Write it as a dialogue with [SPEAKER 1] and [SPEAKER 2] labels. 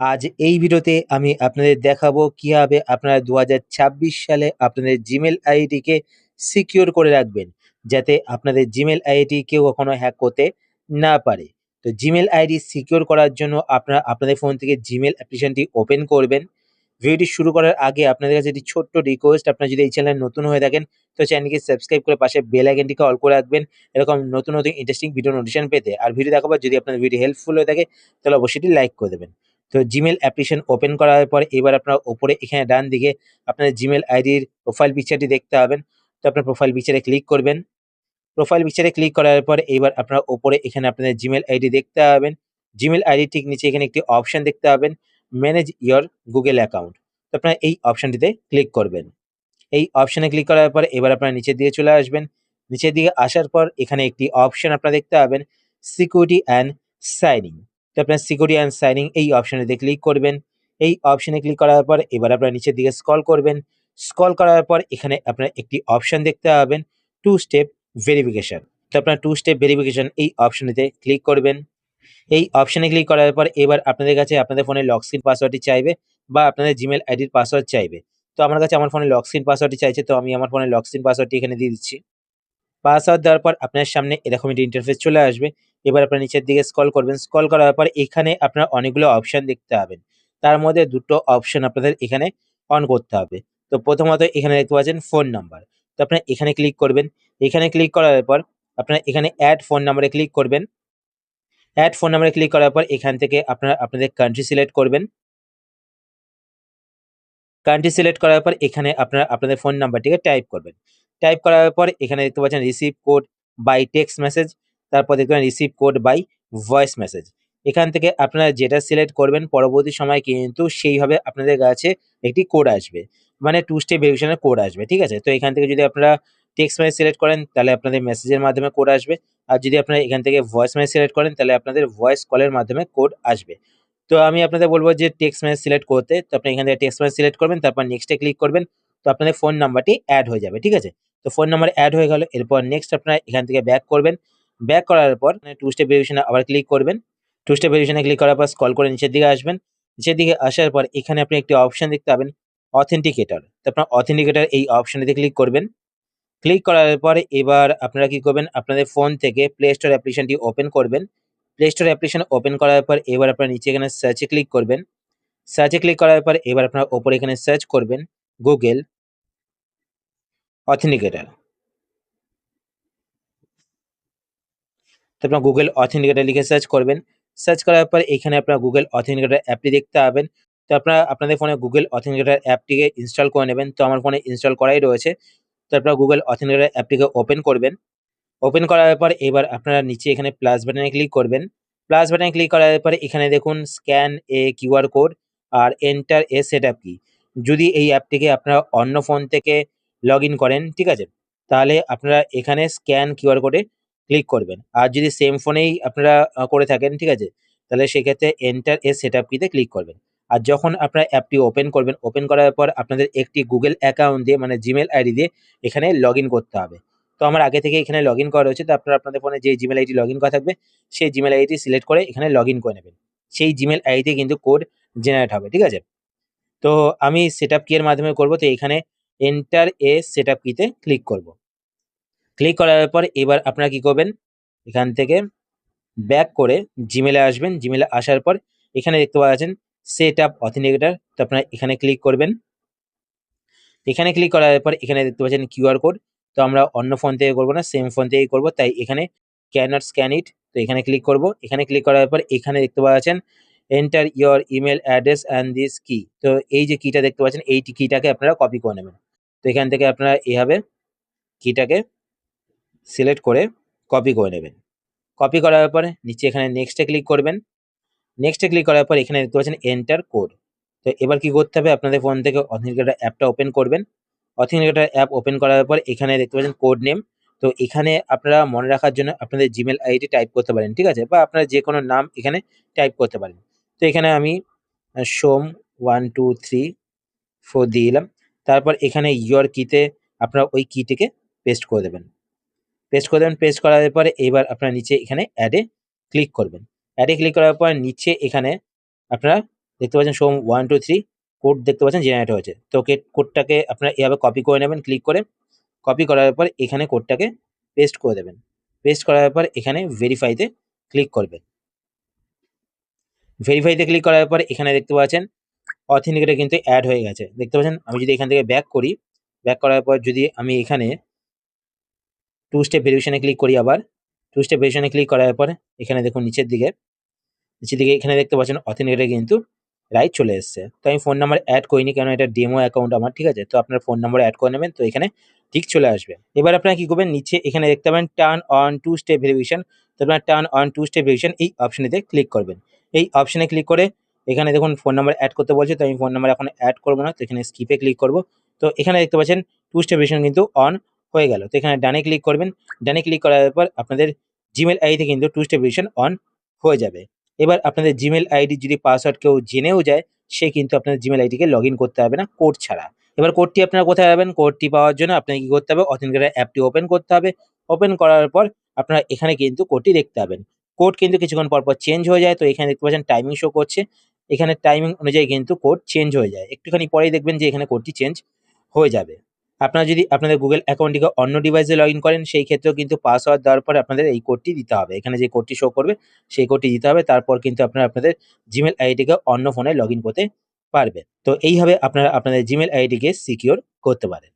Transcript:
[SPEAKER 1] আজ এই ভিডিওতে আমি আপনাদের দেখাবো কিভাবে আপনারা 2026 সালে আপনাদের জিমেল আইডিকে সিকিউর করে রাখবেন, যাতে আপনাদের জিমেল আইডি কেউ কখনো হ্যাক করতে না পারে। তো জিমেল আইডি সিকিউর করার জন্য আপনারা আপনাদের ফোন থেকে জিমেল অ্যাপ্লিকেশনটি ওপেন করবেন। ভিডিওটি শুরু করার আগে আপনাদের কাছে একটি ছোট্ট রিকোয়েস্ট, আপনারা যদি এই চ্যানেলে নতুন হয়ে থাকেন তো চ্যানেলকে সাবস্ক্রাইব করে পাশে বেল আইকনটিকে অল করে রাখবেন এরকম নতুন নতুন ইন্টারেস্টিং ভিডিও নোটিফিকেশন পেতে। আর ভিডিও দেখাবার যদি আপনাদের ভিডিও হেল্পফুল হয়ে থাকে তাহলে অবশ্যই লাইক করে দেবেন। তো জিমেল অ্যাপ্লিকেশন ওপেন করার পর এবার আপনার ওপরে এখানে ডান দিকে আপনার জিমেল আইডির প্রোফাইল পিকচারটি দেখতে পাবেন। তো আপনার প্রোফাইল পিকচারে ক্লিক করবেন। প্রোফাইল পিকচারে ক্লিক করার পর এবার আপনার ওপরে এখানে আপনাদের জিমেল আইডি দেখতে পাবেন। জিমেল আইডি ঠিক নিচে এখানে একটি অপশন দেখতে পাবেন, ম্যানেজ ইয়োর গুগল অ্যাকাউন্ট। তো আপনারা এই অপশনটিতে ক্লিক করবেন। এই অপশনে ক্লিক করার পর এবার আপনারা নিচের দিকে চলে আসবেন। নিচের দিকে আসার পর এখানে একটি অপশন আপনারা দেখতে পাবেন, সিকিউরিটি অ্যান্ড সাইনিং। তো আপনার সিকিউরিটি অ্যান্ড সাইনিং এই অপশনেতে ক্লিক করবেন। এই অপশনে ক্লিক করার পর এবার আপনারা নিচের দিকে স্ক্রল করবেন। স্ক্রল করার পর এখানে আপনারা একটি অপশন দেখতে পাবেন, টু স্টেপ ভেরিফিকেশন। তো আপনার টু স্টেপ ভেরিফিকেশন এই অপশনেতে ক্লিক করবেন। এই অপশনে ক্লিক করার পর এবার আপনাদের কাছে আপনাদের ফোনে লক স্ক্রিন পাসওয়ার্ডটি চাইবে বা আপনাদের জিমেল আইডির পাসওয়ার্ড চাইবে। তো আমার কাছে আমার ফোনে লক স্ক্রিন পাসওয়ার্ডটি চাইছে, তো আমি আমার ফোনে লক স্ক্রিন পাসওয়ার্ডটি এখানে দিয়ে দিচ্ছি। পাসওয়ার্ড দেওয়ার পর আপনার সামনে এরকম একটি ইন্টারফেস চলে আসবে। এবার আপনারা নিচের দিকে স্ক্রল করবেন। স্ক্রল করার পর এখানে আপনারা অনেকগুলো অপশন দেখতে পাবেন। তার মধ্যে দুটো অপশন আপনাদের এখানে অন করতে হবে। তো প্রথমত এখানে দেখতে পাচ্ছেন ফোন নাম্বার। তো আপনারা এখানে ক্লিক করবেন। এখানে ক্লিক করার পর আপনারা এখানে অ্যাড ফোন নাম্বারে ক্লিক করবেন। অ্যাড ফোন নাম্বারে ক্লিক করার পর এখান থেকে আপনারা আপনাদের কান্ট্রি সিলেক্ট করবেন। কান্ট্রি সিলেক্ট করার পর এখানে আপনারা আপনাদের ফোন নাম্বারটিকে টাইপ করবেন। টাইপ করার পর এখানে দেখতে পাচ্ছেন receive code by text message, তারপর দেখবেন receive code by voice message. এখান থেকে আপনারা যেটা সিলেক্ট করবেন পরবর্তী সময় কিন্তু সেইভাবে আপনাদের কাছে একটি কোড আসবে, মানে টু স্টেপ ভেরিফিকেশনের কোড আসবে, ঠিক আছে? তো এখান থেকে যদি আপনারা টেক্সট মেসেজ সিলেক্ট করেন তাহলে আপনাদের মেসেজের মাধ্যমে কোড আসবে। আর যদি আপনারা এখান থেকে ভয়েস মেসেজ সিলেক্ট করেন তাহলে আপনাদের ভয়েস কলের মাধ্যমে কোড আসবে। তো আমি আপনাদের বলব যে টেক্সট মেসেজ সিলেক্ট করতে। তো আপনি এখান থেকে টেক্সট মেসেজ সিলেক্ট করবেন, তারপর নেক্সট এ ক্লিক করবেন। তো আপনাদের ফোন নাম্বারটি এড হয়ে যাবে, ঠিক আছে? তো ফোন নাম্বার এড হয়ে গেল। এরপর নেক্সট আপনারা এখান থেকে ব্যাক করবেন। ব্যাক করার পর টু স্টেপ ভেরিফিকেশন আবার ক্লিক করবেন। টু স্টেপ ভেরিফিকেশনে ক্লিক করার পর স্ক্রল করে নিচের দিকে আসবেন। নিচের দিকে আসার পর এখানে আপনি একটি অপশন দেখতে পাবেন, অথেন্টিকেটর। তো আপনার অথেন্টিকেটর এই অপশনটিতে ক্লিক করবেন। ক্লিক করার পরে এবার আপনারা কি করবেন, আপনাদের ফোন থেকে প্লে স্টোর অ্যাপ্লিকেশনটি ওপেন করবেন। প্লে স্টোর অ্যাপ্লিকেশন ওপেন করার পর এবার আপনারা নিচে এখানে সার্চে ক্লিক করবেন। সার্চে ক্লিক করার পর এবার আপনারা ওপরে এখানে সার্চ করবেন গুগল অথেন্টিকেটর। তো আপনার গুগল অথেন্টিকেটর লিখে সার্চ করবেন। সার্চ করার পর এখানে আপনার গুগল অথেন্টিকেটর অ্যাপটি দেখতে পাবেন। তো আপনারা আপনাদের ফোনে গুগল অথেন্টিকেটর অ্যাপটিকে ইনস্টল করে নেবেন। তো আমার ফোনে ইনস্টল করাই রয়েছে। তো আপনারা গুগল অথেন্টিকেটর অ্যাপটিকে ওপেন করবেন। ওপেন করার পর এবার আপনারা নিচে এখানে প্লাস বাটনে ক্লিক করবেন। প্লাস বাটনে ক্লিক করার পরে এখানে দেখুন স্ক্যান এ কিউআর কোড আর এন্টার এ সেটআপ কি। যদি এই অ্যাপটিকে আপনারা অন্য ফোন থেকে লগইন করেন, ঠিক আছে? তাহলে আপনারা এখানে স্ক্যান কিউআর কোডে ক্লিক করবেন। আর যদি সেম ফোনেই আপনারা করে থাকেন, ঠিক আছে? তাহলে সেক্ষেত্রে এন্টার এ সেটআপ কিতে ক্লিক করবেন। আর যখন আপনারা অ্যাপটি ওপেন করবেন, ওপেন করার পর আপনাদের একটি গুগল অ্যাকাউন্ট দিয়ে মানে জিমেল আইডি দিয়ে এখানে লগইন করতে হবে। তো আমার আগে থেকে এখানে লগইন করা রয়েছে। তো আপনারা আপনাদের ফোনে যে জিমেল আইডি লগইন করা থাকবে সেই জিমেল আইডি সিলেক্ট করে এখানে লগইন করে নেবেন। সেই জিমেল আইডিতে কিন্তু কোড জেনারেট হবে, ঠিক আছে? তো আমি সেটআপ কি এর মাধ্যমে করব। তো এখানে এন্টার এ সেটআপ কিতে ক্লিক করব। ক্লিক করার পর এবার আপনারা কি করবেন, এখান থেকে ব্যাক করে জিমেলে আসবেন। জিমেলে আসার পর এখানে দেখতে পাচ্ছেন সেটআপ অথেন্টিকেটর। তো আপনারা এখানে ক্লিক করবেন। এখানে ক্লিক করার পর এখানে দেখতে পাচ্ছেন কিউআর কোড। তো আমরা অন্য ফোন থেকে করব না, সেম ফোন থেকেই করব, তাই এখানে ক্যানট স্ক্যান ইট। তো এখানে ক্লিক করব। এখানে ক্লিক করার পর এখানে দেখতে পাচ্ছেন enter your email address and this কি। তো এই যে কিটা দেখতে পাচ্ছেন এই কিটাকে আপনারা কপি করে নেবেন। তো এখান থেকে আপনারা এভাবে কিটাকে সিলেক্ট করে কপি করে নেবেন। কপি করার পরে নিচে এখানে নেক্সটে ক্লিক করবেন। নেক্সটে ক্লিক করার পর এখানে দেখতে পাচ্ছেন এন্টার কোড। তো এবার কি করতে হবে, আপনাদের ফোন থেকে অথেন্টিকেটর অ্যাপটা ওপেন করবেন। অথেন্টিকেটর অ্যাপ ওপেন করার পর এখানে দেখতে পাচ্ছেন কোড নেম। তো এখানে আপনারা মনে রাখার জন্য আপনাদের জিমেল আইডি টাইপ করতে পারেন, ঠিক আছে? বা আপনারা যে কোনো নাম এখানে টাইপ করতে পারেন। তো এখানে আমি সোম 1 2 3 4 দিয়ে দিলাম। তারপর এখানে ইয়োর কিতে আপনারা ওই কিটিকে পেস্ট করে দেবেন। পেস্ট করে দেবেন। পেস্ট করার পরে এবার আপনারা নিচে এখানে অ্যাডে ক্লিক করবেন। অ্যাডে ক্লিক করার পর নিচে এখানে আপনারা দেখতে পাচ্ছেন সোম 1 2 3 কোড দেখতে পাচ্ছেন জেনারেট হয়েছে। তো কোডটাকে আপনারা এভাবে কপি করে নেবেন ক্লিক করে। কপি করার পর এখানে কোডটাকে পেস্ট করে দেবেন। পেস্ট করার পর এখানে ভেরিফাইতে ক্লিক করবেন। ভেরিফাইতে ক্লিক করার পর এখানে দেখতে পাচ্ছেন অথেন্টিকেটর কিন্তু অ্যাড হয়ে গেছে। দেখতে পাচ্ছেন আমি যদি এখান থেকে ব্যাক করি, ব্যাক করার পর যদি আমি এখানে টু স্টেপ ভেরিফিকেশনে ক্লিক করি আবার, টু স্টেপ ভেরিফিকেশনে ক্লিক করার পর এখানে দেখুন নিচের দিকে এখানে দেখতে পাচ্ছেন অথেন্টিকেটর কিন্তু রাইট চলে এসছে। তো আমি ফোন নাম্বার অ্যাড করিনি কারণ এটা ডেমো অ্যাকাউন্ট আমার, ঠিক আছে? তো আপনার ফোন নাম্বার অ্যাড করে নেবেন, তো এখানে ঠিক চলে আসবে। এবার আপনারা কি করবেন, নিচে এখানে দেখতে পাবেন turn on two step verification. তো আপনারা turn on two step verification এই অপশনেতে ক্লিক করবেন। এই অপশনে ক্লিক করে এখানে দেখুন ফোন নাম্বার অ্যাড করতে বলছে, তো আমি ফোন নাম্বার এখন অ্যাড করবো না, তো এখানে স্কিপে ক্লিক করব। তো এখানে দেখতে পাচ্ছেন টু স্টেপ ভেরিফিকেশন কিন্তু অন হয়ে গেল। তো এখানে ডানে ক্লিক করবেন। ডানে ক্লিক করার পর আপনাদের জিমেল আইডিতে কিন্তু টু স্টেপ ভেরিফিকেশন অন হয়ে যাবে। এবার আপনাদের জিমেল আইডি যদি পাসওয়ার্ড কেউ জেনেও যায়, সে কিন্তু আপনাদের জিমেল আইডিকে লগ ইন করতে পারবে না কোড ছাড়া। এবার কোডটি আপনারা কোথায় পাবেন? কোডটি পাওয়ার জন্য আপনাকে কি করতে হবে, অথেন্টিকেটর অ্যাপটি ওপেন করতে হবে। ওপেন করার পর আপনারা এখানে কিন্তু কোডটি দেখতে পাবেন। কোড কিন্তু কিছুক্ষণ পর চেঞ্জ হয়ে যায়। তো এখানে দেখতে পাচ্ছেন টাইমিং শো করছে। এখানে টাইমিং অনুযায়ী কিন্তু কোড চেঞ্জ হয়ে যায়। একটুখানি পরেই দেখবেন যে এখানে কোডটি চেঞ্জ হয়ে যাবে। আপনারা যদি আপনাদের গুগল অ্যাকাউন্টটিকে অন্য ডিভাইসে লগ ইন করেন, সেই ক্ষেত্রেও কিন্তু পাসওয়ার্ড দেওয়ার পর আপনাদের এই কোডটি দিতে হবে। এখানে যে কোডটি শো করবে সেই কোডটি দিতে হবে। তারপর কিন্তু আপনারা আপনাদের জিমেল আইডিকে অন্য ফোনে লগ ইন করতে পারবেন। তো এইভাবে আপনারা আপনাদের জিমেল আইডিকে সিকিউর করতে পারেন।